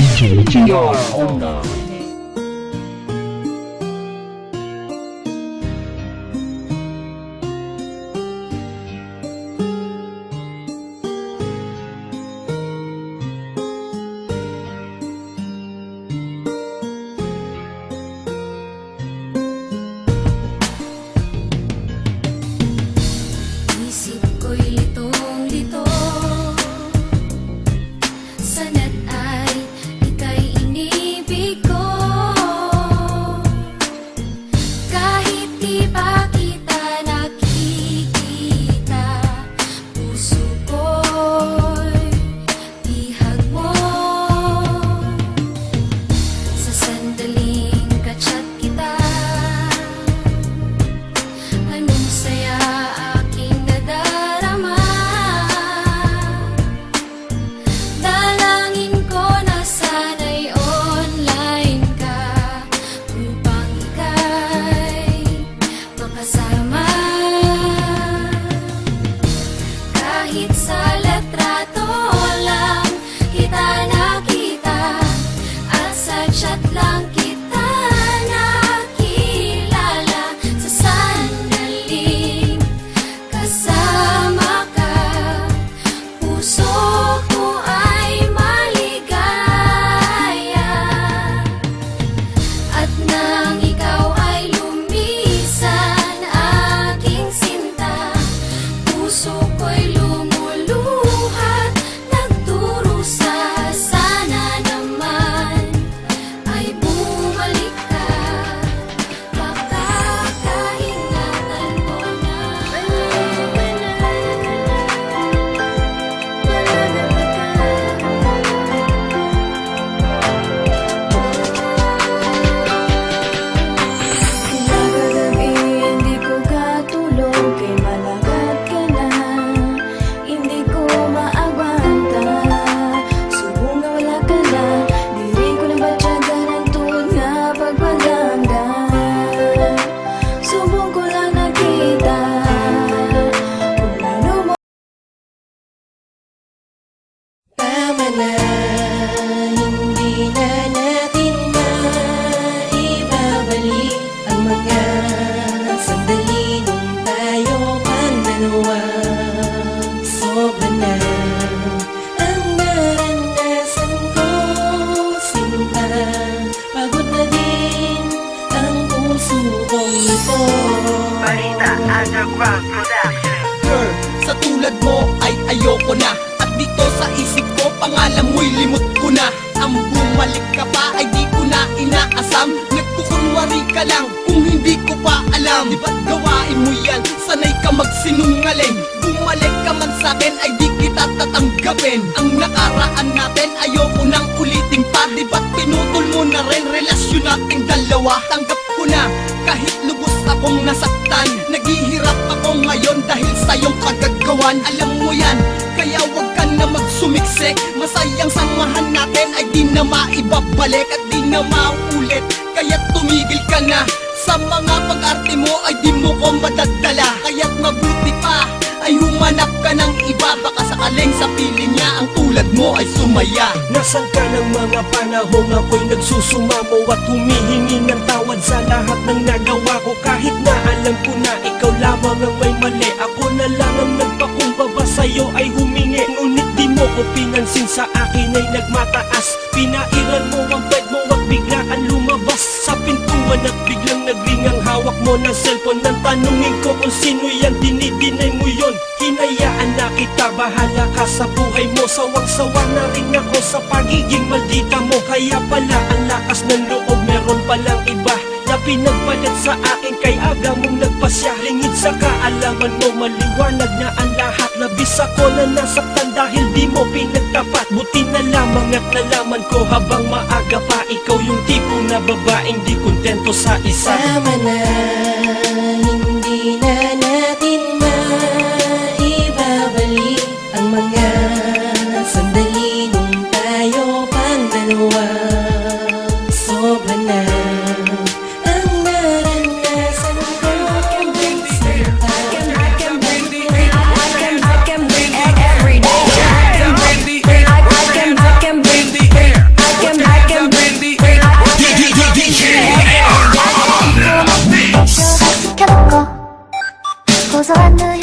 DJ GR Owner. Isip ko'y litong-lito, sana't ay ika'y inibig ko. Kahit di pa kita nakikita, puso ko'y ihag mo. Sa sandaling kachat kita, anong saya aking nadarama. Dalangin ko na sana'y online ka upang ika'y makasama. Kahit sa litrato lang kita nakita, at sa chat lang kita nakilala. Sa sandaling kasama ka, puso ko ay maligaya. At nang ikaw ay lumisan, aking sinta, puso ko'y lumuluhat, nagdurusa. Sana naman ay bumalik ka, makakaingatan ko na. Kagabi hindi ko katulog, kay malagat ka na, hindi ko maabanta. Subong na wala ka na, diri ko na batyagan ang tuod nga pagpaganda. Subong ko lang nakita, kung ano mo. Tama na, hindi na natin maibabalik ang mga sandali nung tayo pang dalawa. Sobra na ang naranasan ko, sinta. Pagod na din ang puso kong ito. Balita Underground Production. Girl, sa tulad mo ay ayoko na, at dito sa isip ko pangalan mo'y limot ko na. Ang bumalik ka pa ay di ko na inaasam, nagkukunwari ka lang kung hindi ko pa alam. Di ba't gawain mo yan, sanay ka magsinungaling. Bumalik ka man sa'kin ay di kita tatanggapin. Ang nakaraan natin ayoko nang ulitin pa. Di ba't pinutol mo na rin relasyon nating dalawa? Tanggap ko na kahit lubos akong nasaktan, naghihirap ako ngayon dahil sa iyong kagagawan. Alam mo yan, kaya wag ka na magsumiksik. Masayang samahan natin ay di na maibabalik at di na mauulit. Kaya tumigil ka na sa mga pag-arte mo, ay di mo ko madadala. Kaya't mabuti pa ay humanap ka ng iba, baka sakaling sa piling niya ang tulad mo ay sumaya. Nasaan ka ng mga panahong ako'y nagsusumamo at humihingi ng tawad sa lahat ng nagawa ko? Kahit na alam ko na ikaw lamang ang may mali, ako na lang ang nagpakumbaba sa'yo ay humingi. Ngunit di mo ko pinansin, sa akin ay nagmataas. Pinairan mo ang bed mo at biglaan lumabas sa pintuan, at biglang nagring ang hawak mo ng cellphone. Nang tanungin ko kung sino yan, dinidinay mo yon. Hinayaan na kita, bahala ka sa buhay mo. Sawang-sawa na rin ako sa pagiging maldita mo. Kaya pala ang lakas ng loob, meron palang iba na pinagpalit sa akin, kay aga mong nagpasya. Lingid sa kaalaman mo, maliwanag na ang lahat. Labis ako na nasaktan dahil di mo pinagtapat. Buti na lamang at nalaman ko habang maaga pa, ikaw yung tipo na babaeng di kontento sa isa. Tama na, hindi na natin maibabalik ang mga sandali nung tayo pang dalawa. Sobra na ang naranasan ko. I can 소소한 눈이